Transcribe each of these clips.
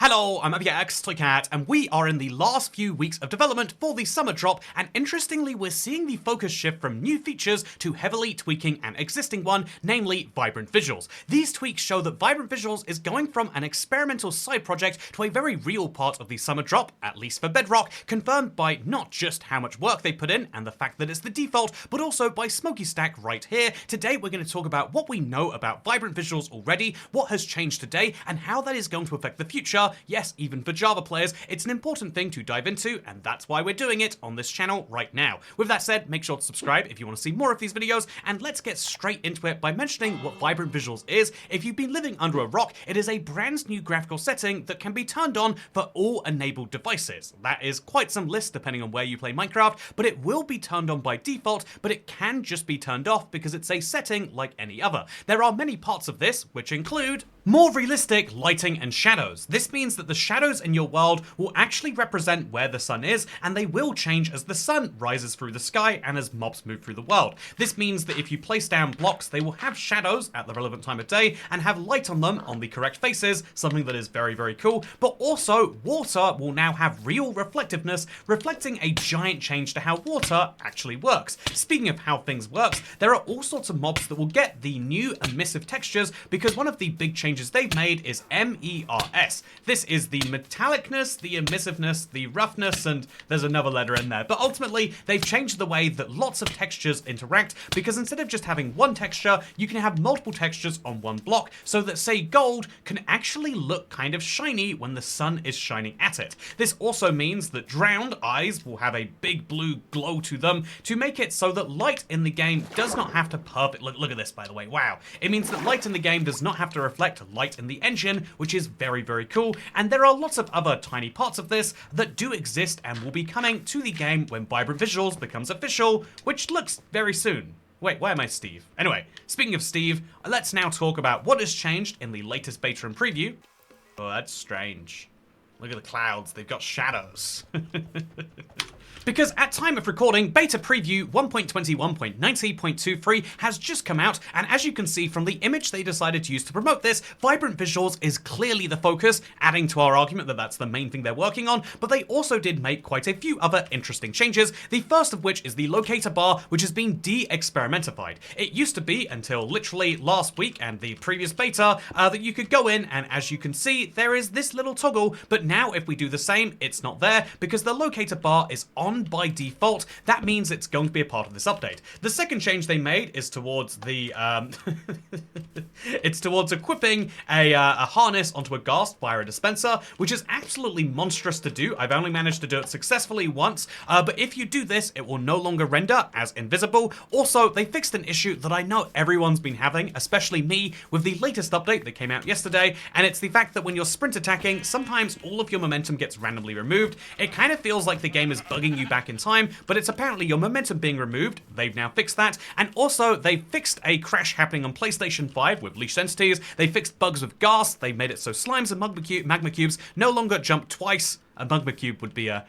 Hello, I'm Toycat, and we are in the last few weeks of development for the summer drop, and interestingly we're seeing the focus shift from new features to heavily tweaking an existing one, namely Vibrant Visuals. These tweaks show that Vibrant Visuals is going from an experimental side project to a very real part of the summer drop, at least for Bedrock, confirmed by not just how much work they put in and the fact that it's the default, but also by Smokey Stack right here. Today we're going to talk about what we know about Vibrant Visuals already, what has changed today, and how that is going to affect the future. Yes, even for Java players, it's an important thing to dive into, and that's why we're doing it on this channel right now. With that said, make sure to subscribe if you want to see more of these videos, and let's get straight into it by mentioning what Vibrant Visuals is. If you've been living under a rock, it is a brand new graphical setting that can be turned on for all enabled devices. That is quite some list depending on where you play Minecraft, but it will be turned on by default, but it can just be turned off because it's a setting like any other. There are many parts of this, which include more realistic lighting and shadows. This means that the shadows in your world will actually represent where the sun is, and they will change as the sun rises through the sky and as mobs move through the world. This means that if you place down blocks, they will have shadows at the relevant time of day and have light on them on the correct faces, something that is very, very cool. But also, water will now have real reflectiveness, reflecting a giant change to how water actually works. Speaking of how things works, there are all sorts of mobs that will get the new emissive textures because one of the big changes they've made is MERS. This is the metallicness, the emissiveness, the roughness, and there's another letter in there. But ultimately, they've changed the way that lots of textures interact, because instead of just having one texture, you can have multiple textures on one block, so that, say, gold can actually look kind of shiny when the sun is shining at it. This also means that drowned eyes will have a big blue glow to them to make it so that light in the game does not have to look at this, by the way, wow. It means that light in the game does not have to reflect light in the engine, which is very, very cool. And there are lots of other tiny parts of this that do exist and will be coming to the game when Vibrant Visuals becomes official, which looks very soon. Wait, why am I Steve? Anyway, speaking of Steve, let's now talk about what has changed in the latest beta and preview. Oh, that's strange. Look at the clouds, they've got shadows. Because at time of recording, beta preview 1.21.90.23 has just come out, and as you can see from the image they decided to use to promote this, Vibrant Visuals is clearly the focus, adding to our argument that that's the main thing they're working on, but they also did make quite a few other interesting changes, the first of which is the locator bar, which has been de-experimentified. It used to be, until literally last week and the previous beta, that you could go in, and as you can see, there is this little toggle, but now if we do the same, it's not there, because the locator bar is on by default. That means it's going to be a part of this update. The second change they made is towards the it's towards equipping a harness onto a ghast via a dispenser, which is absolutely monstrous to do. I've only managed to do it successfully once, but if you do this, it will no longer render as invisible. Also, they fixed an issue that I know everyone's been having, especially me, with the latest update that came out yesterday, and it's the fact that when you're sprint attacking, sometimes all of your momentum gets randomly removed. It kind of feels like the game is bugging you back in time, but it's apparently your momentum being removed. They've now fixed that, and also they fixed a crash happening on PlayStation 5 with leashed entities. They fixed bugs with ghast. They made it so slimes and magma cubes no longer jump twice. A magma cube would be a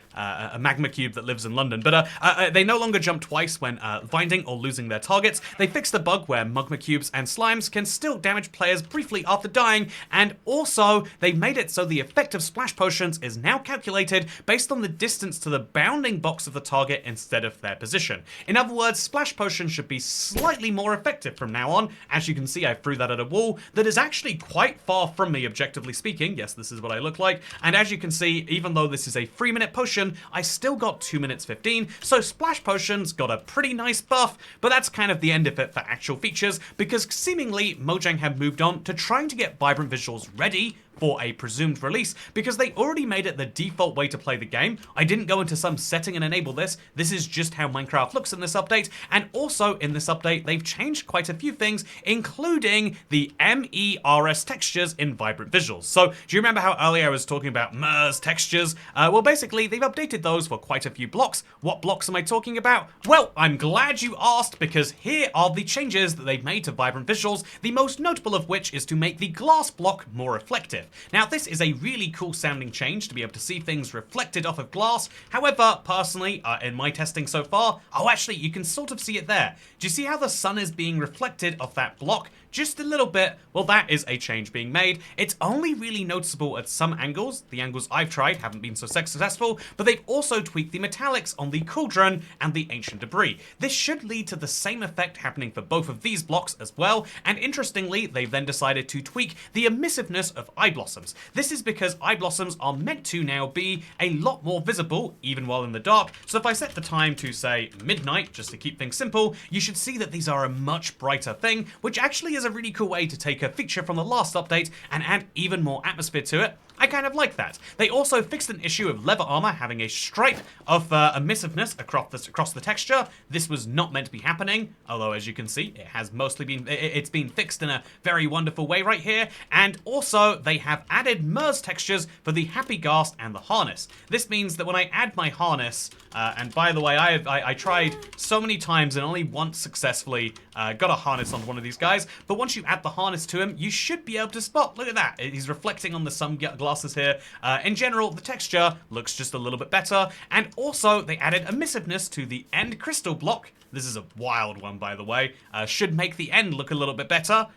magma cube that lives in London, but they no longer jump twice when finding or losing their targets. They fixed the bug where magma cubes and slimes can still damage players briefly after dying, and also they made it so the effect of splash potions is now calculated based on the distance to the bounding box of the target instead of their position. In other words, splash potions should be slightly more effective from now on. As you can see, I threw that at a wall that is actually quite far from me, objectively speaking. Yes, this is what I look like, and as you can see, even though this is a 3-minute potion, I still got 2 minutes 15, so splash potions got a pretty nice buff, but that's kind of the end of it for actual features, because seemingly Mojang have moved on to trying to get Vibrant Visuals ready for a presumed release, because they already made it the default way to play the game. I didn't go into some setting and enable this. This is just how Minecraft looks in this update, and also in this update, they've changed quite a few things, including the MERS textures in Vibrant Visuals. So, do you remember how earlier I was talking about MERS textures? Well, basically, they've updated those for quite a few blocks. What blocks am I talking about? Well, I'm glad you asked, because here are the changes that they've made to Vibrant Visuals, the most notable of which is to make the glass block more reflective. Now, this is a really cool sounding change to be able to see things reflected off of glass. However, personally, in my testing so far, oh, actually, you can sort of see it there. Do you see how the sun is being reflected off that block? just a little bit, well, that is a change being made. It's only really noticeable at some angles. The angles I've tried haven't been so successful, but they've also tweaked the metallics on the cauldron and the ancient debris. This should lead to the same effect happening for both of these blocks as well, and interestingly, they've then decided to tweak the emissiveness of eye blossoms. This is because eye blossoms are meant to now be a lot more visible, even while in the dark. So if I set the time to, say, midnight, just to keep things simple, you should see that these are a much brighter thing, which actually is a really cool way to take a feature from the last update and add even more atmosphere to it. I kind of like that. They also fixed an issue of leather armor having a stripe of emissiveness across the texture. This was not meant to be happening, although as you can see, it has mostly been it's been fixed in a very wonderful way right here. And also, they have added MERS textures for the Happy Ghast and the harness. This means that when I add my harness, and by the way, I tried so many times and only once successfully got a harness on one of these guys, but once you add the harness to him, you should be able to spot. Look at that. He's reflecting on the sun glasses here. In general, the texture looks just a little bit better, and also they added emissiveness to the end crystal block. This is a wild one, by the way. Should make the end look a little bit better.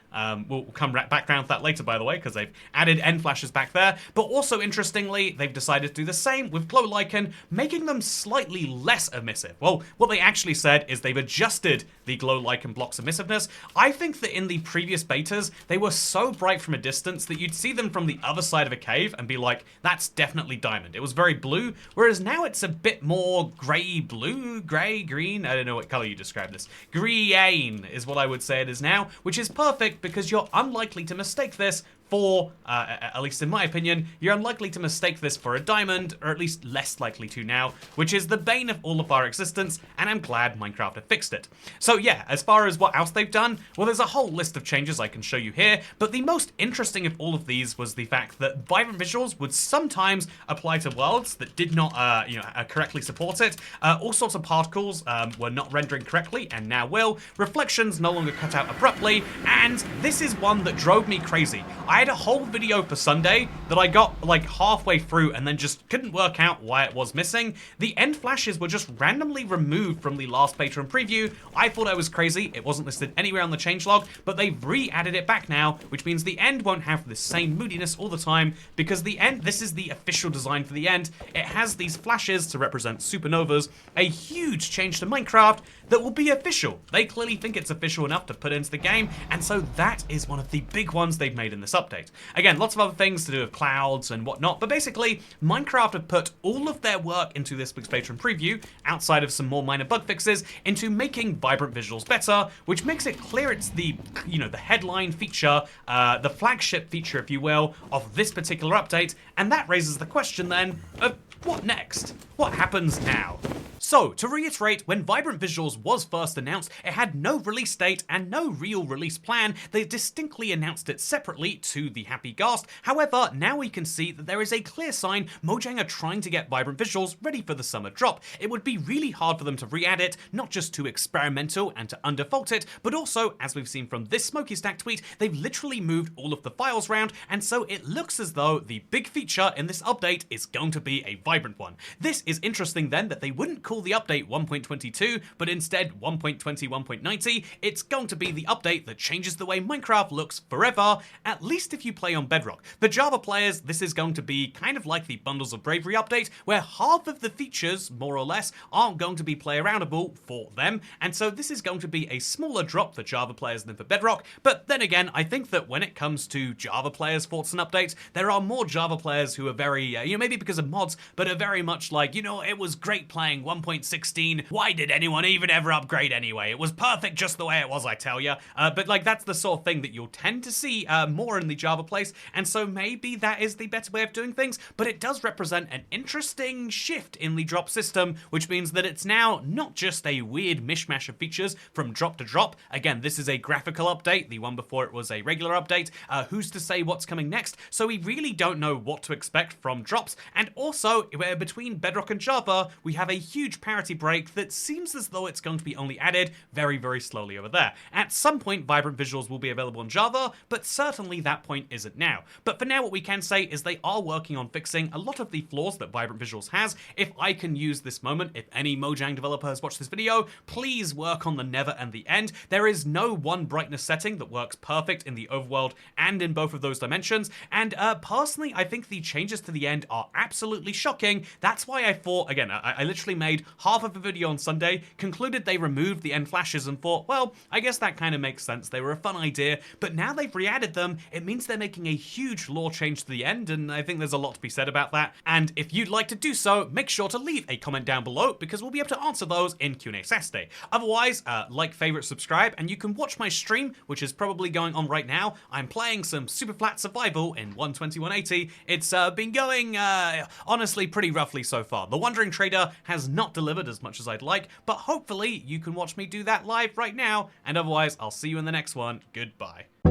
We'll come back around to that later, by the way, because they've added end flashes back there. But also, interestingly, they've decided to do the same with glow lichen, making them slightly less emissive. Well, what they actually said is they've adjusted the glow lichen block's emissiveness. I think that in the previous betas, they were so bright from a distance that you'd see them from the other side of a cave and be like, that's definitely diamond. It was very blue, whereas now it's a bit more grey-blue, grey-green. I don't know what color you describe this. Green is what I would say it is now, which is perfect because you're unlikely to mistake this for, at least in my opinion, you're unlikely to mistake this for a diamond, or at least less likely to now, which is the bane of all of our existence, and I'm glad Minecraft have fixed it. So yeah, as far as what else they've done, well, there's a whole list of changes I can show you here, but the most interesting of all of these was the fact that vibrant visuals would sometimes apply to worlds that did not, correctly support it. All sorts of particles were not rendering correctly, and now will. Reflections no longer cut out abruptly, and this is one that drove me crazy. I had a whole video for Sunday that I got like halfway through and then just couldn't work out why it was missing. The end flashes were just randomly removed from the last beta and preview. I thought I was crazy. It wasn't listed anywhere on the changelog, but they've re-added it back now, which means the end won't have the same moodiness all the time, because the end, this is the official design for the end. It has these flashes to represent supernovas, a huge change to Minecraft that will be official. They clearly think it's official enough to put into the game, and so that is one of the big ones they've made in this update. Again, lots of other things to do with clouds and whatnot, but basically, Minecraft have put all of their work into this week's beta and preview, outside of some more minor bug fixes, into making vibrant visuals better, which makes it clear it's the, the headline feature, the flagship feature, if you will, of this particular update, and that raises the question then of what next? What happens now? So, to reiterate, when Vibrant Visuals was first announced, it had no release date and no real release plan. They distinctly announced it separately to the Happy Ghast. However, now we can see that there is a clear sign Mojang are trying to get Vibrant Visuals ready for the summer drop. It would be really hard for them to re-add it, not just to experimental and to undefault it, but also, as we've seen from this Smoky Stack tweet, they've literally moved all of the files around, and so it looks as though the big feature in this update is going to be a vibrant one. This is interesting then that they wouldn't call the update 1.22, but instead 1.20, 1.90. It's going to be the update that changes the way Minecraft looks forever, at least if you play on Bedrock. For Java players, this is going to be kind of like the Bundles of Bravery update, where half of the features, more or less, aren't going to be play-aroundable for them, and so this is going to be a smaller drop for Java players than for Bedrock. But then again, I think that when it comes to Java players' thoughts and updates, there are more Java players who are very, maybe because of mods, but are very much like, it was great playing 1.16. Why did anyone even ever upgrade anyway? It was perfect just the way it was, I tell ya. But like, that's the sort of thing that you'll tend to see more in the Java place, and so maybe that is the better way of doing things, but it does represent an interesting shift in the drop system, which means that it's now not just a weird mishmash of features from drop to drop. Again, this is a graphical update. The one before it was a regular update. Who's to say what's coming next? So we really don't know what to expect from drops, and also, between Bedrock and Java, we have a huge huge parity break that seems as though it's going to be only added very, very slowly over there. At some point, vibrant visuals will be available in Java, but certainly that point isn't now. But for now, what we can say is they are working on fixing a lot of the flaws that vibrant visuals has. If I can use this moment, if any Mojang developer has watched this video, please work on the never and the end. There is no one brightness setting that works perfect in the overworld and in both of those dimensions, and personally, I think the changes to the end are absolutely shocking. That's why I thought, again, I literally made half of a video on Sunday, concluded they removed the end flashes and thought, well, I guess that kind of makes sense. They were a fun idea, but now they've re-added them, it means they're making a huge lore change to the end, and I think there's a lot to be said about that. And if you'd like to do so, make sure to leave a comment down below, because we'll be able to answer those in Q&A Saturday. Otherwise, like, favorite, subscribe, and you can watch my stream, which is probably going on right now. I'm playing some super flat survival in 12180. It's been going, honestly, pretty roughly so far. The Wandering Trader has not delivered as much as I'd like, but hopefully you can watch me do that live right now, and otherwise, I'll see you in the next one. Goodbye.